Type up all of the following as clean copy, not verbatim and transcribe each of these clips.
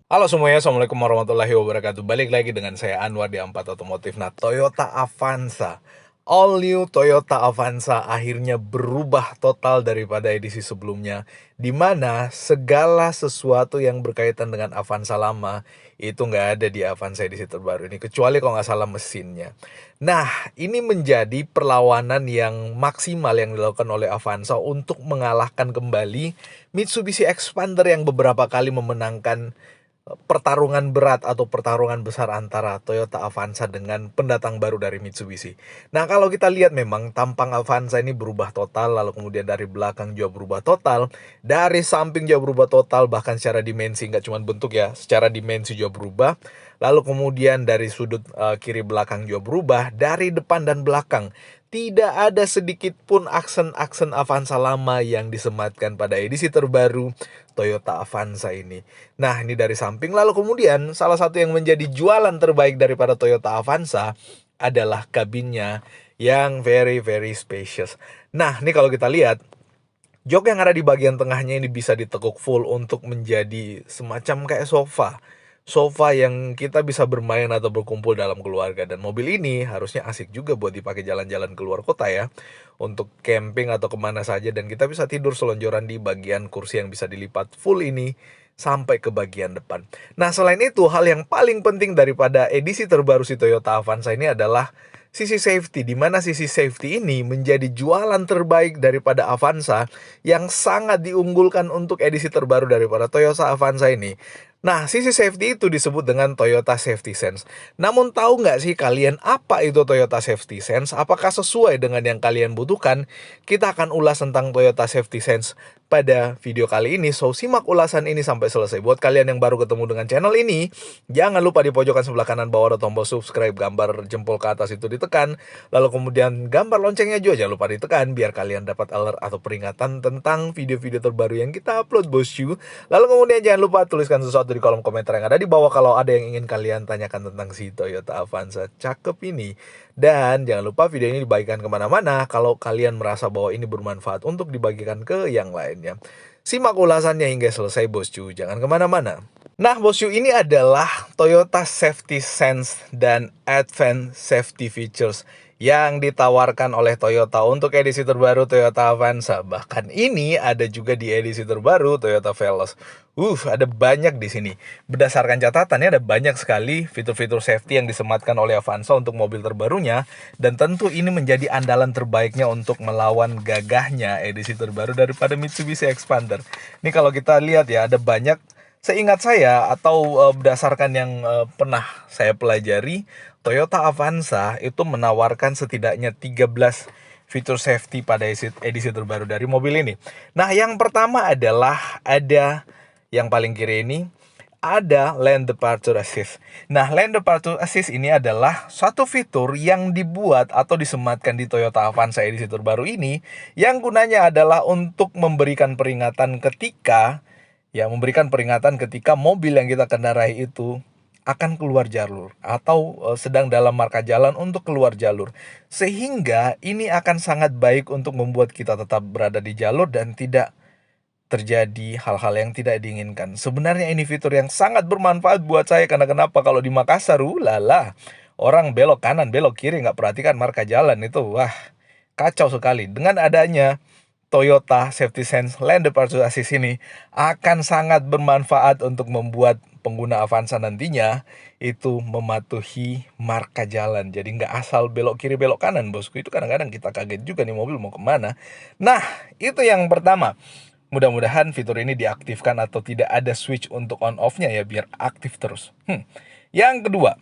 Halo semuanya, Assalamualaikum warahmatullahi wabarakatuh. Balik lagi dengan saya Anwar di Ampat Otomotif. Nah, Toyota Avanza, all new Toyota Avanza akhirnya berubah total daripada edisi sebelumnya, di mana segala sesuatu yang berkaitan dengan Avanza lama itu nggak ada di Avanza edisi terbaru ini, kecuali kalau nggak salah mesinnya. Nah, ini menjadi perlawanan yang maksimal yang dilakukan oleh Avanza untuk mengalahkan kembali Mitsubishi Expander yang beberapa kali memenangkan pertarungan berat atau pertarungan besar antara Toyota Avanza dengan pendatang baru dari Mitsubishi. Nah, kalau kita lihat memang tampang Avanza ini berubah total, lalu kemudian dari belakang juga berubah total, dari samping juga berubah total, bahkan secara dimensi, nggak cuma bentuk ya, secara dimensi juga berubah. Lalu kemudian dari sudut kiri belakang juga berubah, dari depan dan belakang. Tidak ada sedikit pun aksen-aksen Avanza lama yang disematkan pada edisi terbaru Toyota Avanza ini. Nah, ini dari samping. Lalu kemudian salah satu yang menjadi jualan terbaik daripada Toyota Avanza adalah kabinnya yang very very spacious. Nah, ini kalau kita lihat, jok yang ada di bagian tengahnya ini bisa ditekuk full untuk menjadi semacam kayak sofa. Sofa yang kita bisa bermain atau berkumpul dalam keluarga. Dan mobil ini harusnya asik juga buat dipakai jalan-jalan keluar kota ya. Untuk camping atau kemana saja. Dan kita bisa tidur selonjoran di bagian kursi yang bisa dilipat full ini sampai ke bagian depan. Nah, selain itu, hal yang paling penting daripada edisi terbaru si Toyota Avanza ini adalah sisi safety, di mana sisi safety ini menjadi jualan terbaik daripada Avanza yang sangat diunggulkan untuk edisi terbaru daripada Toyota Avanza ini. Nah, sisi safety itu disebut dengan Toyota Safety Sense. Namun tahu nggak sih kalian apa itu Toyota Safety Sense? Apakah sesuai dengan yang kalian butuhkan? Kita akan ulas tentang Toyota Safety Sense pada video kali ini. So, simak ulasan ini sampai selesai. Buat kalian yang baru ketemu dengan channel ini, jangan lupa di pojokan sebelah kanan bawah ada tombol subscribe, gambar jempol ke atas itu ditekan. Lalu kemudian gambar loncengnya juga jangan lupa ditekan biar kalian dapat alert atau peringatan tentang video-video terbaru yang kita upload, bosku. Lalu kemudian jangan lupa tuliskan sesuatu di kolom komentar yang ada di bawah kalau ada yang ingin kalian tanyakan tentang si Toyota Avanza cakep ini. Dan jangan lupa video ini dibagikan kemana-mana kalau kalian merasa bahwa ini bermanfaat untuk dibagikan ke yang lainnya. Simak ulasannya hingga selesai, bosku. Jangan kemana-mana. Nah, bosku, ini adalah Toyota Safety Sense dan Advanced Safety Features yang ditawarkan oleh Toyota untuk edisi terbaru Toyota Avanza. Bahkan ini ada juga di edisi terbaru Toyota Veloz. Ada banyak di sini. Berdasarkan catatannya ada banyak sekali fitur-fitur safety yang disematkan oleh Avanza untuk mobil terbarunya, dan tentu ini menjadi andalan terbaiknya untuk melawan gagahnya edisi terbaru daripada Mitsubishi Expander. Ini kalau kita lihat ya, ada banyak. Seingat saya atau berdasarkan yang pernah saya pelajari, Toyota Avanza itu menawarkan setidaknya 13 fitur safety pada edisi terbaru dari mobil ini. Nah, yang pertama adalah ada yang paling kiri ini, ada Lane Departure Assist. Nah, Lane Departure Assist ini adalah suatu fitur yang dibuat atau disematkan di Toyota Avanza edisi terbaru ini, yang gunanya adalah untuk memberikan peringatan ketika mobil yang kita kendarai itu akan keluar jalur atau sedang dalam marka jalan untuk keluar jalur. Sehingga ini akan sangat baik untuk membuat kita tetap berada di jalur dan tidak terjadi hal-hal yang tidak diinginkan. Sebenarnya ini fitur yang sangat bermanfaat buat saya, karena kenapa? Kalau di Makassar, lala, orang belok kanan, belok kiri, nggak perhatikan marka jalan itu, wah, kacau sekali. Dengan adanya Toyota Safety Sense Lane Departure Assist ini akan sangat bermanfaat untuk membuat pengguna Avanza nantinya itu mematuhi marka jalan. Jadi nggak asal belok kiri belok kanan, bosku. Itu kadang-kadang kita kaget juga nih, mobil mau kemana. Nah, itu yang pertama. Mudah-mudahan fitur ini diaktifkan atau tidak ada switch untuk on off-nya ya, biar aktif terus. Yang kedua,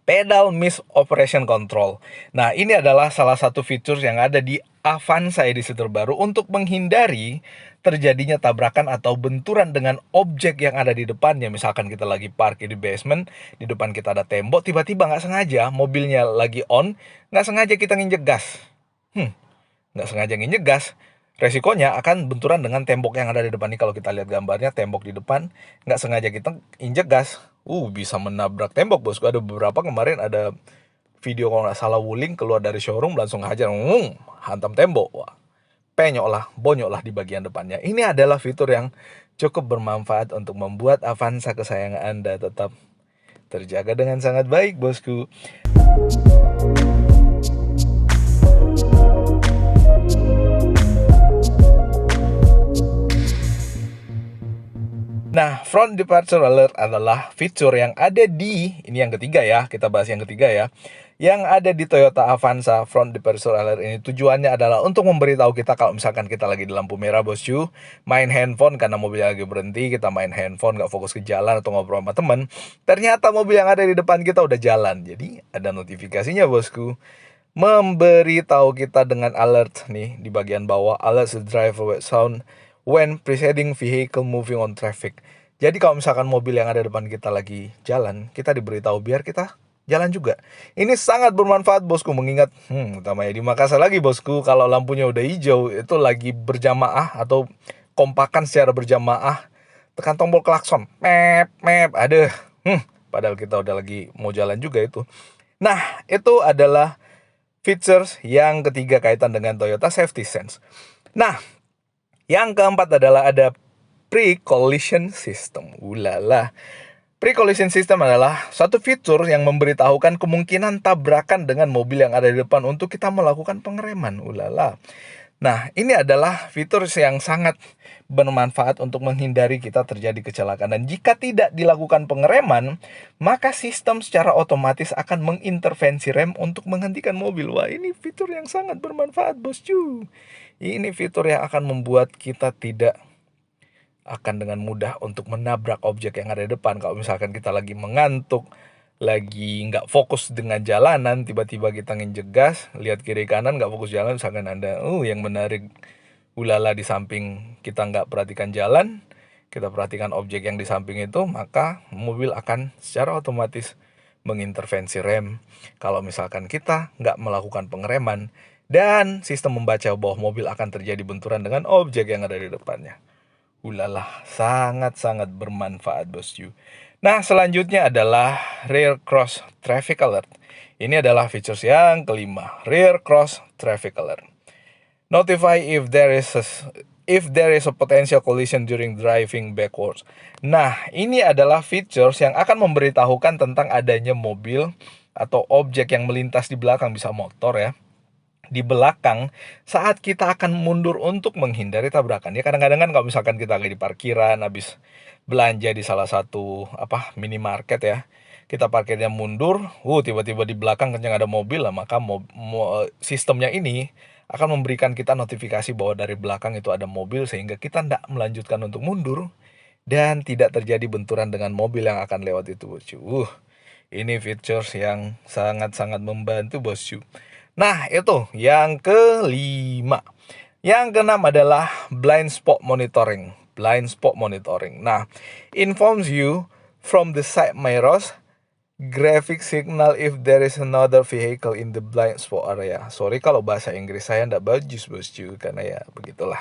Pedal Miss Operation Control. Nah, ini adalah salah satu fitur yang ada di Avanza edisi terbaru untuk menghindari terjadinya tabrakan atau benturan dengan objek yang ada di depannya. Misalkan kita lagi parkir di basement, di depan kita ada tembok, tiba-tiba nggak sengaja mobilnya lagi on, nggak sengaja kita nginjek gas. Nggak sengaja nginjek gas, resikonya akan benturan dengan tembok yang ada di depan. Ini kalau kita lihat gambarnya, tembok di depan, nggak sengaja kita injek gas, bisa menabrak tembok, bosku. Ada beberapa kemarin ada video kalau nggak salah wuling keluar dari showroom langsung hajar, hantam tembok. Wah, penyok lah, bonyok lah di bagian depannya. Ini adalah fitur yang cukup bermanfaat untuk membuat Avanza kesayangan Anda tetap terjaga dengan sangat baik, bosku. Nah, front departure alert adalah fitur yang ada ini yang ketiga ya, kita bahas yang ketiga ya. Yang ada di Toyota Avanza front departure alert ini tujuannya adalah untuk memberitahu kita kalau misalkan kita lagi di lampu merah, bosku, main handphone karena mobil lagi berhenti, kita main handphone, nggak fokus ke jalan atau ngobrol sama temen, ternyata mobil yang ada di depan kita udah jalan. Jadi ada notifikasinya, bosku, memberitahu kita dengan alert nih di bagian bawah, alert the driver with sound when preceding vehicle moving on traffic. Jadi kalau misalkan mobil yang ada depan kita lagi jalan, kita diberitahu biar kita jalan juga. Ini sangat bermanfaat, bosku, mengingat utamanya di Makassar lagi, bosku, kalau lampunya udah hijau itu lagi berjamaah atau kompakan secara berjamaah, tekan tombol klakson, mep mep, aduh, padahal kita udah lagi mau jalan juga itu. Nah, itu adalah features yang ketiga kaitan dengan Toyota Safety Sense. Nah, yang keempat adalah ada pre-collision system. Ulala. Pre-collision system adalah satu fitur yang memberitahukan kemungkinan tabrakan dengan mobil yang ada di depan untuk kita melakukan pengereman. Ulala. Nah, ini adalah fitur yang sangat bermanfaat untuk menghindari kita terjadi kecelakaan. Dan jika tidak dilakukan pengereman, maka sistem secara otomatis akan mengintervensi rem untuk menghentikan mobil. Wah, ini fitur yang sangat bermanfaat, bosku. Ini fitur yang akan membuat kita tidak akan dengan mudah untuk menabrak objek yang ada di depan. Kalau misalkan kita lagi mengantuk, lagi nggak fokus dengan jalanan, tiba-tiba kita nginjek gas, lihat kiri kanan nggak fokus jalan, misalkan Anda yang menarik ulala di samping, kita nggak perhatikan jalan, kita perhatikan objek yang di samping itu, maka mobil akan secara otomatis mengintervensi rem kalau misalkan kita nggak melakukan pengereman, dan sistem membaca bahwa mobil akan terjadi benturan dengan objek yang ada di depannya. Ulala, sangat-sangat bermanfaat, bosku. Nah, selanjutnya adalah Rear Cross Traffic Alert. Ini adalah fitur yang kelima, Rear Cross Traffic Alert. Notify if there is a potential collision during driving backwards. Nah, ini adalah fitur yang akan memberitahukan tentang adanya mobil atau objek yang melintas di belakang, bisa motor ya, di belakang saat kita akan mundur untuk menghindari tabrakan. Ya, kadang-kadang kan kalau misalkan kita lagi di parkiran, habis belanja di salah satu minimarket ya, kita parkirnya mundur, tiba-tiba di belakang kencang ada mobil lah, maka sistemnya ini akan memberikan kita notifikasi bahwa dari belakang itu ada mobil, sehingga kita tidak melanjutkan untuk mundur dan tidak terjadi benturan dengan mobil yang akan lewat itu, bosku. Ini features yang sangat-sangat membantu, bosku. Nah, itu yang kelima. Yang keenam adalah blind spot monitoring. Blind spot monitoring. Nah, informs you from the side mirrors, graphic signal if there is another vehicle in the blind spot area. Sorry kalau bahasa Inggris saya tidak bagus, bosku, karena ya begitulah.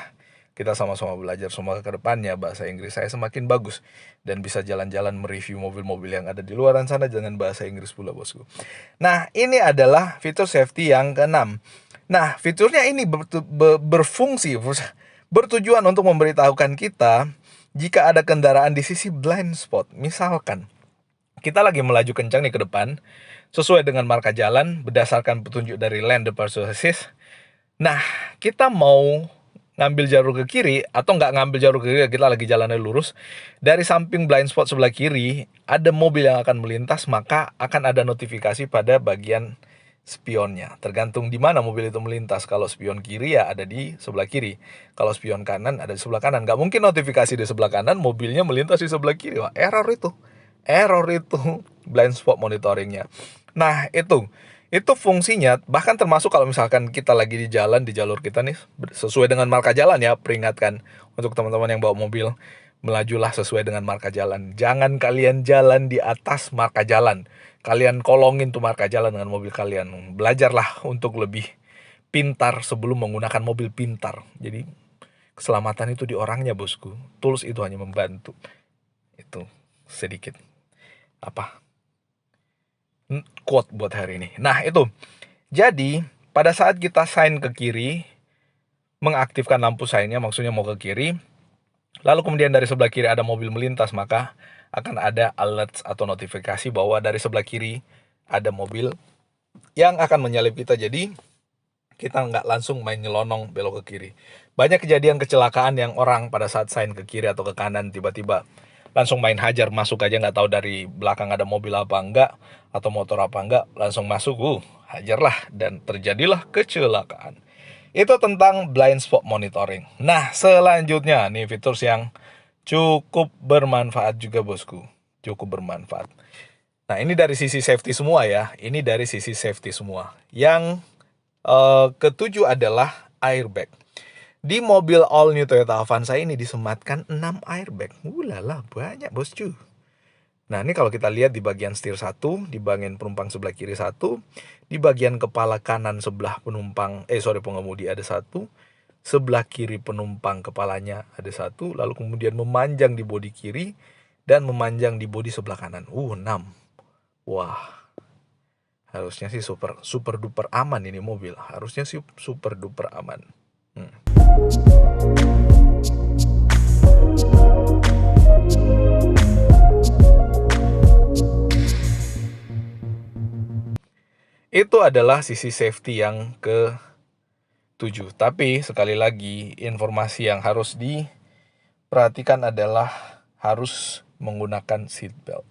Kita sama-sama belajar, semoga ke depannya bahasa Inggris saya semakin bagus dan bisa jalan-jalan mereview mobil-mobil yang ada di luaran sana dengan bahasa Inggris pula, bosku. Nah, ini adalah fitur safety yang keenam. Nah, fiturnya ini berfungsi, bertujuan untuk memberitahukan kita jika ada kendaraan di sisi blind spot. Misalkan kita lagi melaju kencang nih ke depan, sesuai dengan marka jalan, berdasarkan petunjuk dari lane departure assist. Nah, kita mau ngambil jalur ke kiri atau nggak ngambil jalur ke kiri, kita lagi jalannya lurus, dari samping blind spot sebelah kiri ada mobil yang akan melintas, maka akan ada notifikasi pada bagian spionnya, tergantung di mana mobil itu melintas. Kalau spion kiri ya ada di sebelah kiri, kalau spion kanan ada di sebelah kanan. Nggak mungkin notifikasi di sebelah kanan mobilnya melintas di sebelah kiri. Wah, error itu blind spot monitoringnya. Nah, itu fungsinya, bahkan termasuk kalau misalkan kita lagi di jalan, di jalur kita nih, sesuai dengan marka jalan ya, peringatkan untuk teman-teman yang bawa mobil, melajulah sesuai dengan marka jalan. Jangan kalian jalan di atas marka jalan. Kalian kolongin tuh marka jalan dengan mobil kalian. Belajarlah untuk lebih pintar sebelum menggunakan mobil pintar. Jadi, keselamatan itu di orangnya, bosku. Tools itu hanya membantu. Itu sedikit quote buat hari ini. Nah, itu. Jadi, pada saat kita sign ke kiri, mengaktifkan lampu sainnya, maksudnya mau ke kiri, lalu kemudian dari sebelah kiri ada mobil melintas, maka akan ada alert atau notifikasi bahwa dari sebelah kiri ada mobil yang akan menyalip kita. Jadi kita nggak langsung main nyelonong belok ke kiri. Banyak kejadian kecelakaan yang orang pada saat sign ke kiri atau ke kanan tiba-tiba langsung main hajar masuk aja, nggak tahu dari belakang ada mobil apa enggak atau motor apa enggak, langsung masuk, hajarlah dan terjadilah kecelakaan. Itu tentang blind spot monitoring. Nah, selanjutnya nih fitur yang cukup bermanfaat juga bosku, cukup bermanfaat. Nah, ini dari sisi safety semua ya, ini dari sisi safety semua. Yang ketujuh adalah airbag. Di mobil all new Toyota Avanza ini disematkan 6 airbag. Ulala, banyak bosku. Nah, ini kalau kita lihat di bagian setir 1, di bagian penumpang sebelah kiri 1, di bagian kepala kanan sebelah pengemudi ada 1, sebelah kiri penumpang kepalanya ada 1, lalu kemudian memanjang di bodi kiri dan memanjang di bodi sebelah kanan. 6. Wah, harusnya sih super duper aman ini mobil. Harusnya sih super duper aman. Itu adalah sisi safety yang ke-7. Tapi sekali lagi, informasi yang harus diperhatikan adalah harus menggunakan seatbelt.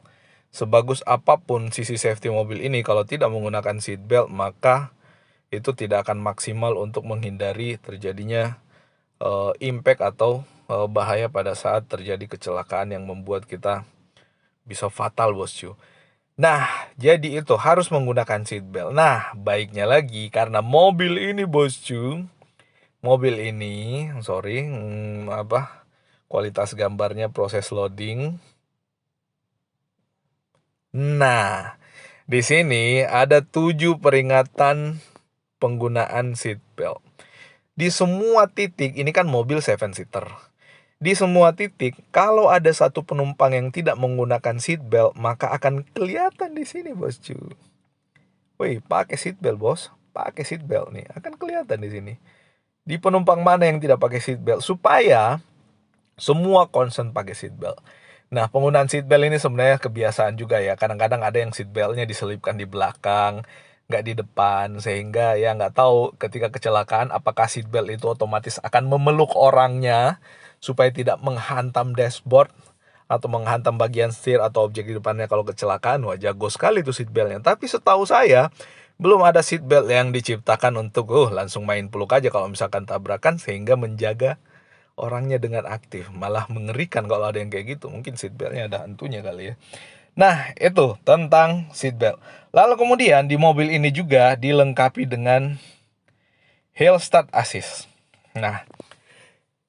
Sebagus apapun sisi safety mobil ini, kalau tidak menggunakan seatbelt, maka itu tidak akan maksimal untuk menghindari terjadinya impact atau bahaya pada saat terjadi kecelakaan yang membuat kita bisa fatal bosku. Nah, jadi itu harus menggunakan seatbelt. Nah, baiknya lagi karena mobil ini bosku, kualitas gambarnya proses loading. Nah, di sini ada 7 peringatan penggunaan seatbelt. Di semua titik, ini kan mobil 7-seater. Di semua titik, kalau ada satu penumpang yang tidak menggunakan seatbelt, maka akan kelihatan di sini, bosku. Wih, pakai seatbelt, bos. Pakai seatbelt nih, akan kelihatan di sini. Di penumpang mana yang tidak pakai seatbelt, supaya semua concern pakai seatbelt. Nah, penggunaan seatbelt ini sebenarnya kebiasaan juga ya. Kadang-kadang ada yang seatbeltnya diselipkan di belakang, nggak di depan, sehingga ya nggak tahu ketika kecelakaan apakah seatbelt itu otomatis akan memeluk orangnya supaya tidak menghantam dashboard atau menghantam bagian setir atau objek di depannya kalau kecelakaan. Wah, jago sekali tuh seatbeltnya. Tapi setahu saya belum ada seatbelt yang diciptakan untuk langsung main peluk aja kalau misalkan tabrakan, sehingga menjaga orangnya dengan aktif. Malah mengerikan kalau ada yang kayak gitu. Mungkin seatbeltnya ada hantunya kali ya. Nah, itu tentang seatbelt. Lalu kemudian di mobil ini juga dilengkapi dengan Hill Start Assist. Nah,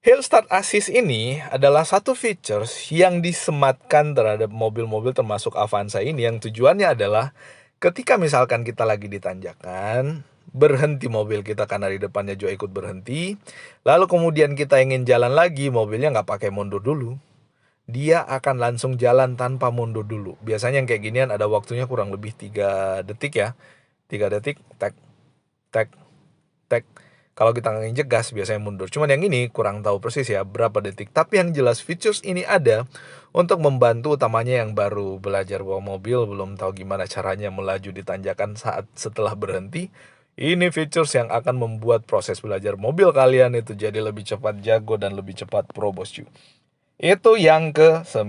Hill Start Assist ini adalah satu features yang disematkan terhadap mobil-mobil termasuk Avanza ini, yang tujuannya adalah ketika misalkan kita lagi di tanjakan, berhenti mobil kita karena di depannya juga ikut berhenti, lalu kemudian kita ingin jalan lagi, mobilnya nggak pakai mundur dulu. Dia akan langsung jalan tanpa mundur dulu. Biasanya yang kayak ginian ada waktunya kurang lebih 3 detik ya. 3 detik, tek, tek, tek. Kalau kita nginjek gas biasanya mundur. Cuman yang ini kurang tahu persis ya berapa detik. Tapi yang jelas features ini ada untuk membantu utamanya yang baru belajar bawa mobil, belum tahu gimana caranya melaju di tanjakan saat setelah berhenti. Ini features yang akan membuat proses belajar mobil kalian itu jadi lebih cepat jago dan lebih cepat pro bosku. Itu yang ke-9.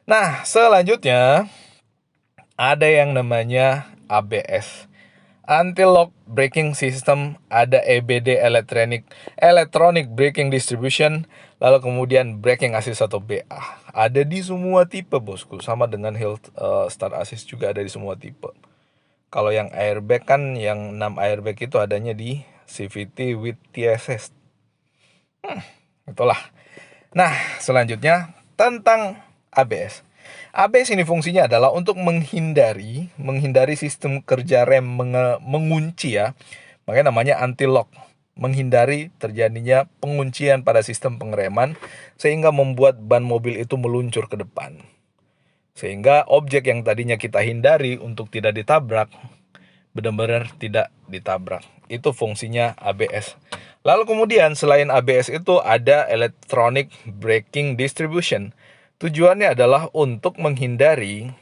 Nah, selanjutnya ada yang namanya ABS. Anti-lock braking system, ada EBD, electronic braking distribution, lalu kemudian braking assist atau BA. Ada di semua tipe bosku, sama dengan Hill Start Assist juga ada di semua tipe. Kalau yang airbag kan, yang 6 airbag itu adanya di CVT with TSS. Itulah. Nah, selanjutnya tentang ABS. ABS ini fungsinya adalah untuk menghindari sistem kerja rem mengunci ya. Makanya namanya anti-lock. Menghindari terjadinya penguncian pada sistem pengereman sehingga membuat ban mobil itu meluncur ke depan. Sehingga objek yang tadinya kita hindari untuk tidak ditabrak benar-benar tidak ditabrak. Itu fungsinya ABS. Lalu kemudian selain ABS itu ada Electronic Braking Distribution. Tujuannya adalah untuk menghindari,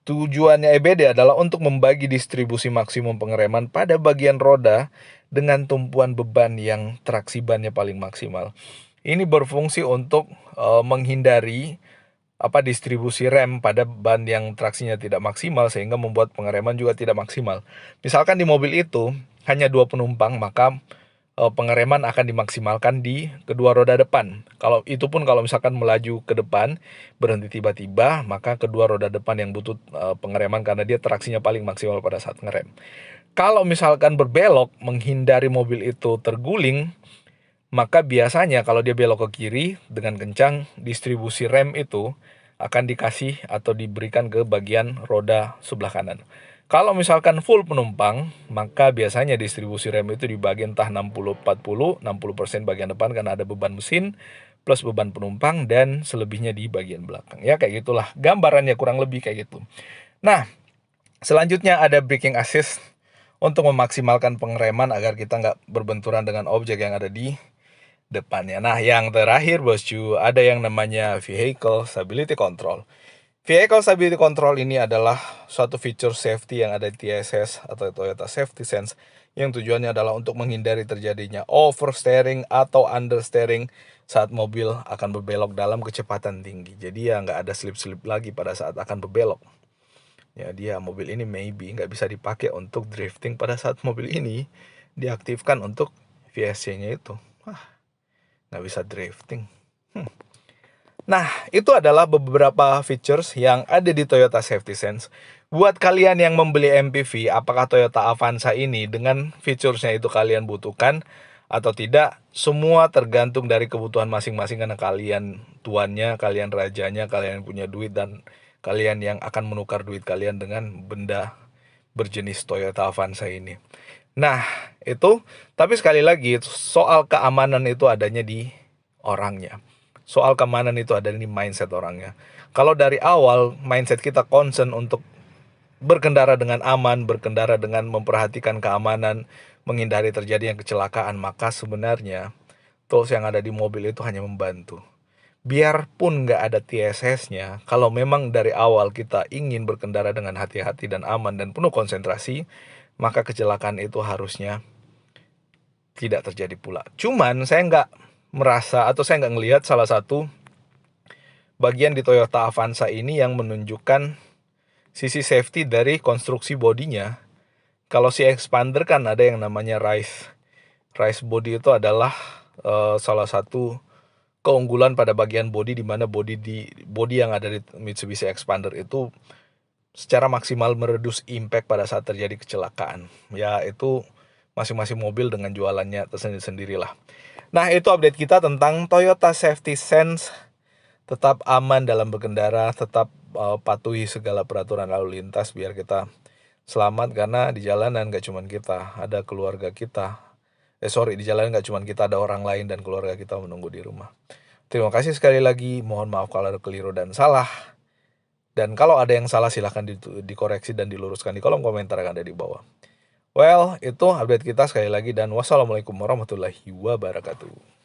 Tujuannya EBD adalah untuk membagi distribusi maksimum pengereman pada bagian roda dengan tumpuan beban yang traksi bannya paling maksimal. Ini berfungsi untuk menghindari distribusi rem pada ban yang traksinya tidak maksimal sehingga membuat pengereman juga tidak maksimal. Misalkan di mobil itu hanya 2 penumpang, maka pengereman akan dimaksimalkan di kedua roda depan. Kalau misalkan melaju ke depan, berhenti tiba-tiba, maka kedua roda depan yang butuh pengereman karena dia traksinya paling maksimal pada saat ngerem. Kalau misalkan berbelok menghindari mobil itu terguling, maka biasanya kalau dia belok ke kiri dengan kencang, distribusi rem itu akan dikasih atau diberikan ke bagian roda sebelah kanan. Kalau misalkan full penumpang, maka biasanya distribusi rem itu dibagi entah 60-40, 60% bagian depan karena ada beban mesin, plus beban penumpang, dan selebihnya di bagian belakang. Ya kayak gitulah, gambarannya kurang lebih kayak gitu. Nah, selanjutnya ada braking assist untuk memaksimalkan pengereman agar kita nggak berbenturan dengan objek yang ada di depannya. Nah, yang terakhir bosku, ada yang namanya Vehicle Stability Control. Vehicle Stability Control ini adalah suatu feature safety yang ada di TSS atau Toyota Safety Sense yang tujuannya adalah untuk menghindari terjadinya oversteering atau understeering saat mobil akan berbelok dalam kecepatan tinggi. Jadi ya nggak ada slip-slip lagi pada saat akan berbelok. Ya, mobil ini maybe nggak bisa dipakai untuk drifting pada saat mobil ini diaktifkan untuk VSC-nya itu. Nggak bisa drifting. Nah, itu adalah beberapa features yang ada di Toyota Safety Sense. Buat kalian yang membeli MPV, apakah Toyota Avanza ini dengan featuresnya itu kalian butuhkan atau tidak? Semua tergantung dari kebutuhan masing-masing karena kalian tuannya, kalian rajanya, kalian punya duit, dan kalian yang akan menukar duit kalian dengan benda berjenis Toyota Avanza ini. Nah, itu, tapi sekali lagi, soal keamanan itu adanya di orangnya. Soal keamanan itu ada di mindset orangnya. Kalau dari awal mindset kita concern untuk berkendara dengan aman, berkendara dengan memperhatikan keamanan, menghindari terjadinya kecelakaan, maka sebenarnya tools yang ada di mobil itu hanya membantu. Biarpun nggak ada TSS-nya, kalau memang dari awal kita ingin berkendara dengan hati-hati dan aman dan penuh konsentrasi, maka kecelakaan itu harusnya tidak terjadi pula. Cuman saya nggak ngelihat salah satu bagian di Toyota Avanza ini yang menunjukkan sisi safety dari konstruksi bodinya. Kalau si expander kan ada yang namanya rise body, itu adalah salah satu keunggulan pada bagian bodi, di mana bodi yang ada di Mitsubishi Expander itu secara maksimal meredus impact pada saat terjadi kecelakaan. Ya, itu masing-masing mobil dengan jualannya tersendiri-sendiri lah. Nah, itu update kita tentang Toyota Safety Sense. Tetap aman dalam berkendara, tetap patuhi segala peraturan lalu lintas biar kita selamat, karena di jalanan gak cuma kita, ada keluarga kita. Di jalanan gak cuma kita, ada orang lain dan keluarga kita menunggu di rumah. Terima kasih sekali lagi, mohon maaf kalau ada keliru dan salah. Dan kalau ada yang salah silahkan dikoreksi dan diluruskan di kolom komentar yang ada di bawah. Well, itu update kita sekali lagi, dan wassalamualaikum warahmatullahi wabarakatuh.